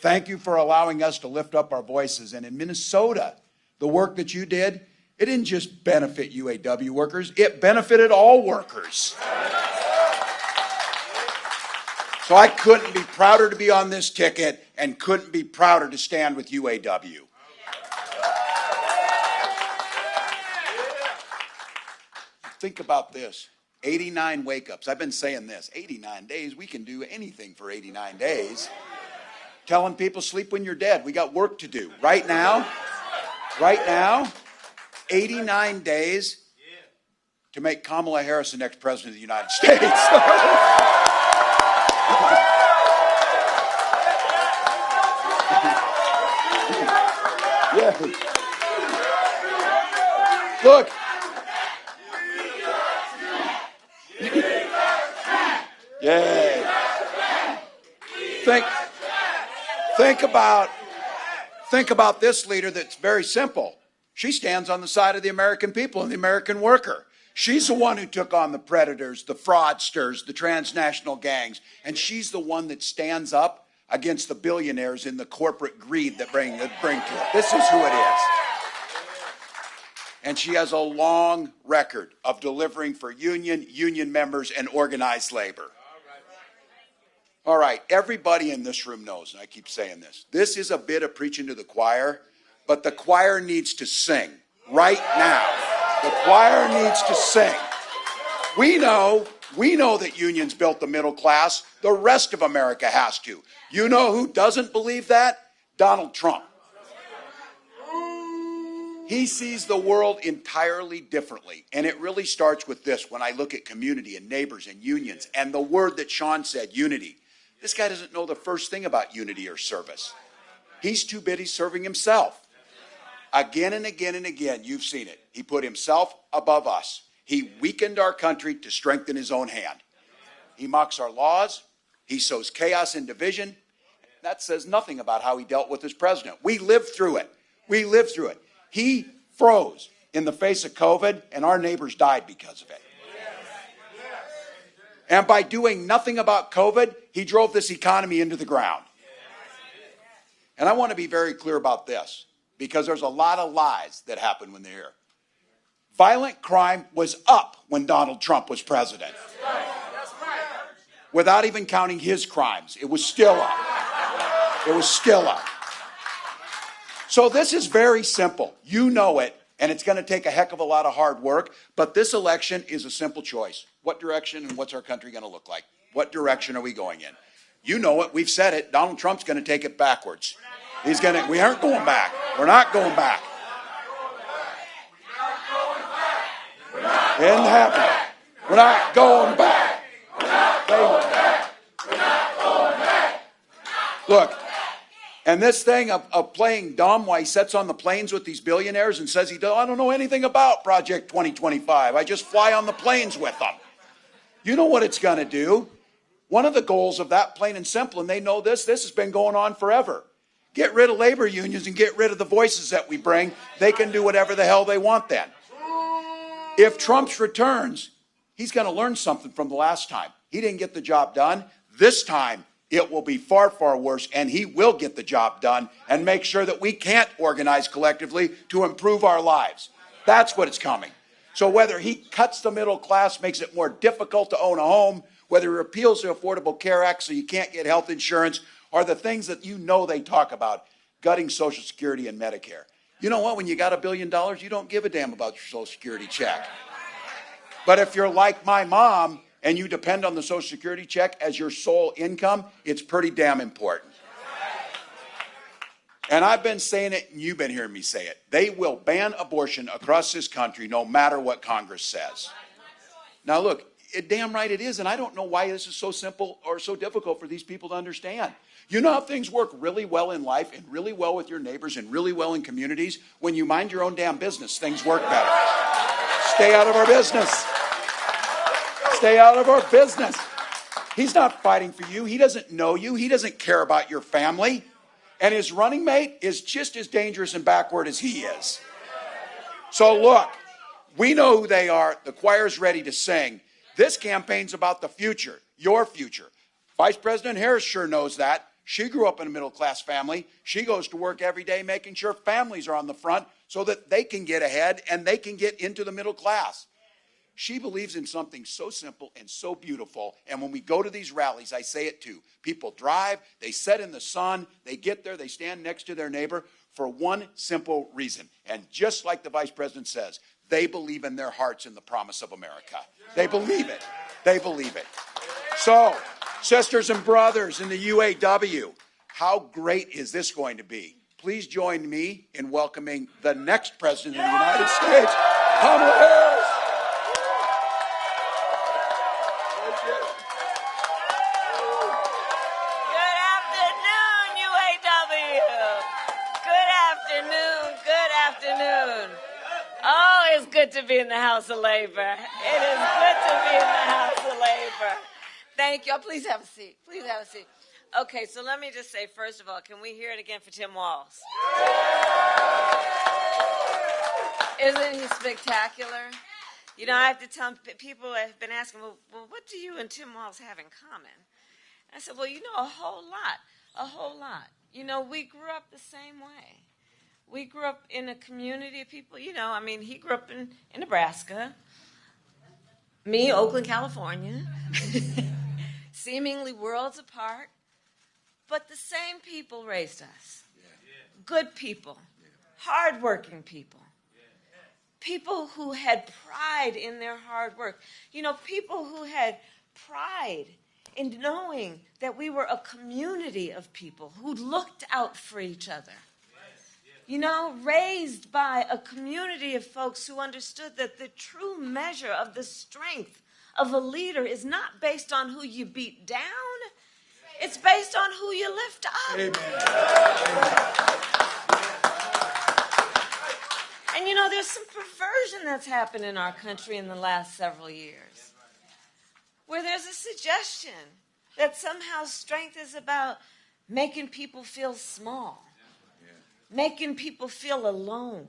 Thank you for allowing us to lift up our voices. And in Minnesota, the work that you did, it didn't just benefit UAW workers, it benefited all workers. So I couldn't be prouder to be on this ticket and couldn't be prouder to stand with UAW. Think about this, 89 wake-ups. I've been saying this, 89 days, we can do anything for 89 days. Telling people sleep when you're dead. We got work to do. Right now, 89 days to make Kamala Harris the next president of the United States. Yeah. Look. Yeah. Think about this leader that's very simple. She stands on the side of the American people and the American worker. She's the one who took on the predators, the fraudsters, the transnational gangs, and she's the one that stands up against the billionaires in the corporate greed that bring to it. This is who it is. And she has a long record of delivering for union members, and organized labor. All right, everybody in this room knows, and I keep saying this is a bit of preaching to the choir, but the choir needs to sing right now. The choir needs to sing. We know that unions built the middle class. The rest of America has to. You know who doesn't believe that? Donald Trump. He sees the world entirely differently. And it really starts with this. When I look at community and neighbors and unions and the word that Sean said, unity. This guy doesn't know the first thing about unity or service. He's too busy serving himself. Again and again and again, you've seen it. He put himself above us. He weakened our country to strengthen his own hand. He mocks our laws. He sows chaos and division. That says nothing about how he dealt with his president. We lived through it. He froze in the face of COVID, and our neighbors died because of it. And by doing nothing about COVID, he drove this economy into the ground. And I want to be very clear about this, because there's a lot of lies that happen when they're here. Violent crime was up when Donald Trump was president. Without even counting his crimes, it was still up. So this is very simple. You know it, and it's going to take a heck of a lot of hard work, but this election is a simple choice. What direction and what's our country going to look like? What direction are we going in? You know it. We've said it. Donald Trump's going to take it backwards. We aren't going back. We're not going back. Isn't happening. We're not going back. Look. And this thing of playing dumb while he sits on the planes with these billionaires and says I don't know anything about Project 2025. I just fly on the planes with them. You know what it's going to do. One of the goals of that, plain and simple, and they know this has been going on forever. Get rid of labor unions and get rid of the voices that we bring. They can do whatever the hell they want then. If Trump returns, he's going to learn something from the last time. He didn't get the job done. This time, it will be far, far worse, and he will get the job done and make sure that we can't organize collectively to improve our lives. That's what it's coming. So whether he cuts the middle class, makes it more difficult to own a home, whether he repeals the Affordable Care Act so you can't get health insurance, or the things that you know they talk about, gutting Social Security and Medicare. You know what? When you got $1 billion, you don't give a damn about your Social Security check. But if you're like my mom, and you depend on the Social Security check as your sole income, it's pretty damn important. And I've been saying it, and you've been hearing me say it. They will ban abortion across this country no matter what Congress says. Now look, damn right it is, and I don't know why this is so simple or so difficult for these people to understand. You know how things work really well in life and really well with your neighbors and really well in communities? When you mind your own damn business, things work better. Stay out of our business. Stay out of our business. He's not fighting for you. He doesn't know you. He doesn't care about your family. And his running mate is just as dangerous and backward as he is. So look, we know who they are. The choir's ready to sing. This campaign's about the future, your future. Vice President Harris sure knows that. She grew up in a middle-class family. She goes to work every day making sure families are on the front so that they can get ahead and they can get into the middle class. She believes in something so simple and so beautiful. And when we go to these rallies, I say it too. People drive, they sit in the sun, they get there, they stand next to their neighbor for one simple reason. And just like the vice president says, they believe in their hearts in the promise of America. They believe it. They believe it. So, sisters and brothers in the UAW, how great is this going to be? Please join me in welcoming the next president of the United States, Kamala Harris. Good afternoon, UAW. Good afternoon. Good afternoon. Oh, it's good to be in the House of Labor. It is good to be in the House of Labor. Thank you. Please have a seat. Please have a seat. Okay, so let me just say, first of all, can we hear it again for Tim Walz? Isn't he spectacular? You know, I have to tell people have been asking, well, what do you and Tim Walz have in common? I said, well, you know, a whole lot. You know, we grew up the same way. We grew up in a community of people, you know, I mean, he grew up in Nebraska. Me, Oakland, California. Seemingly worlds apart. But the same people raised us. Good people. Hardworking people. People who had pride in their hard work. You know, people who had pride in knowing that we were a community of people who looked out for each other. You know, raised by a community of folks who understood that the true measure of the strength of a leader is not based on who you beat down, it's based on who you lift up. Amen. And you know, there's some perversion that's happened in our country in the last several years, where there's a suggestion that somehow strength is about making people feel small, making people feel alone.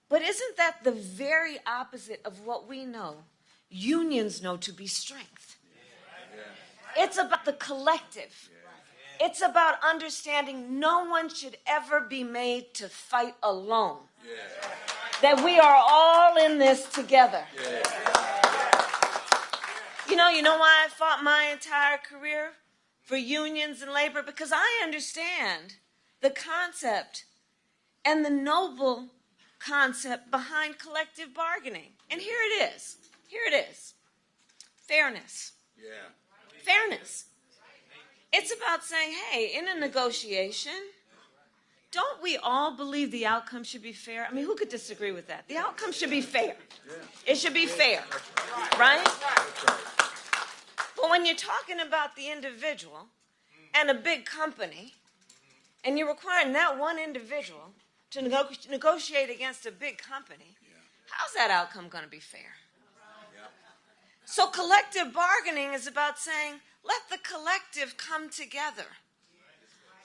But isn't that the very opposite of what we know unions know to be strength? It's about the collective. It's about understanding no one should ever be made to fight alone. That we are all in this together. You know why I fought my entire career for unions and labor? Because I understand the concept and the noble concept behind collective bargaining. And here it is. Here it is. Fairness. Fairness. It's about saying, hey, in a negotiation, don't we all believe the outcome should be fair? I mean, who could disagree with that? The outcome should be fair. It should be fair, right? But when you're talking about the individual and a big company, and you're requiring that one individual to negotiate against a big company, how's that outcome going to be fair? So collective bargaining is about saying, let the collective come together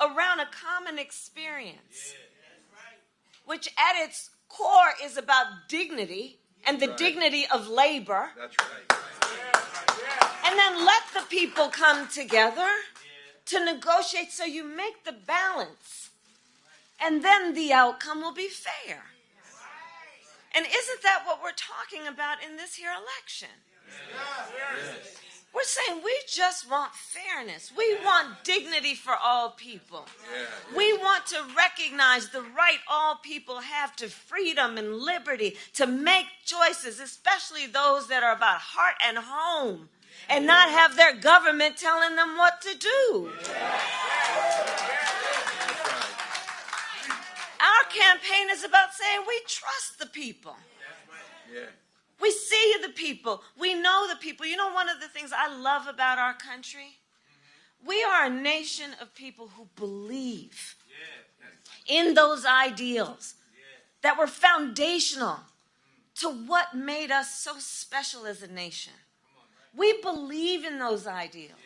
around a common experience, which at its core is about dignity and the dignity of labor. That's right. And then let the people come together to negotiate so you make the balance. And then the outcome will be fair. And isn't that what we're talking about in this here election? We're saying we just want fairness. We want dignity for all people. We want to recognize the right all people have to freedom and liberty to make choices, especially those that are about heart and home, and not have their government telling them what to do. Our campaign is about saying we trust the people. We see the people. We know the people. You know, one of the things I love about our country? We are a nation of people who believe in those ideals that were foundational to what made us so special as a nation. We believe in those ideals.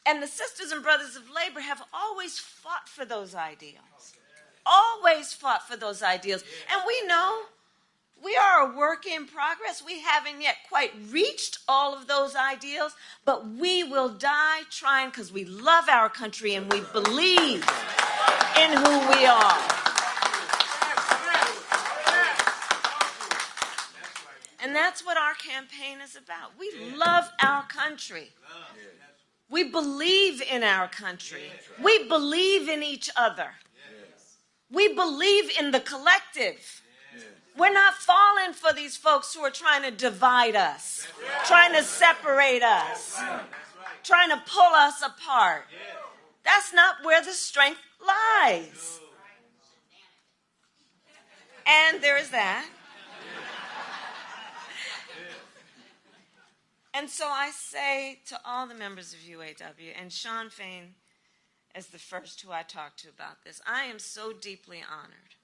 And the sisters and brothers of labor have always fought for those ideals. Always fought for those ideals. And we know we are a work in progress. We haven't yet quite reached all of those ideals, but we will die trying because we love our country and we believe in who we are. And that's what our campaign is about. We love our country. We believe in our country. We believe in each other. We believe in the collective. We're not falling for these folks who are trying to divide us, trying to separate us, trying to pull us apart. That's not where the strength lies. And there is that. And so I say to all the members of UAW, and Sean Fain as the first who I talked to about this, I am so deeply honored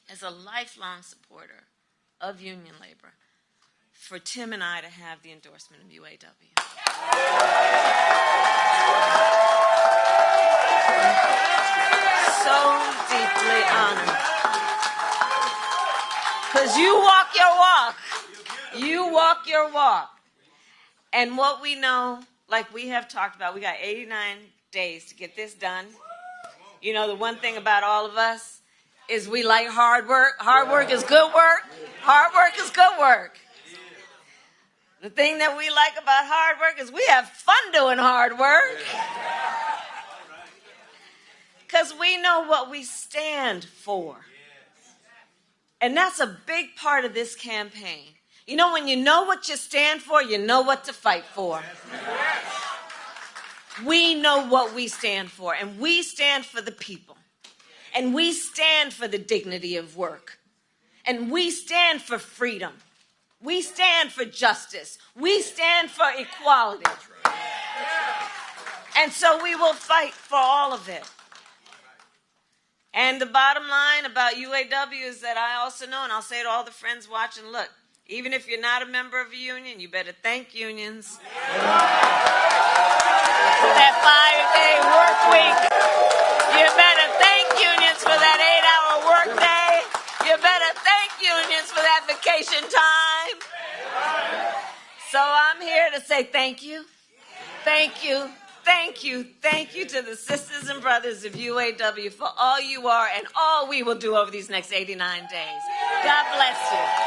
as a lifelong supporter of union labor for Tim and I to have the endorsement of UAW. So deeply honored. Because you walk your walk. You walk your walk. And what we know, like we have talked about, we got 89 days to get this done. You know, the one thing about all of us is we like hard work. Hard work is good work. Hard work is good work. The thing that we like about hard work is we have fun doing hard work. Because we know what we stand for. And that's a big part of this campaign. You know, when you know what you stand for, you know what to fight for. We know what we stand for, and we stand for the people. And we stand for the dignity of work. And we stand for freedom. We stand for justice. We stand for equality. And so we will fight for all of it. And the bottom line about UAW is that I also know, and I'll say to all the friends watching, look, even if you're not a member of a union, you better thank unions for that 5-day work week. You better thank unions for that 8-hour work day. You better thank unions for that vacation time. So I'm here to say thank you. Thank you. Thank you. Thank you to the sisters and brothers of UAW for all you are and all we will do over these next 89 days. God bless you.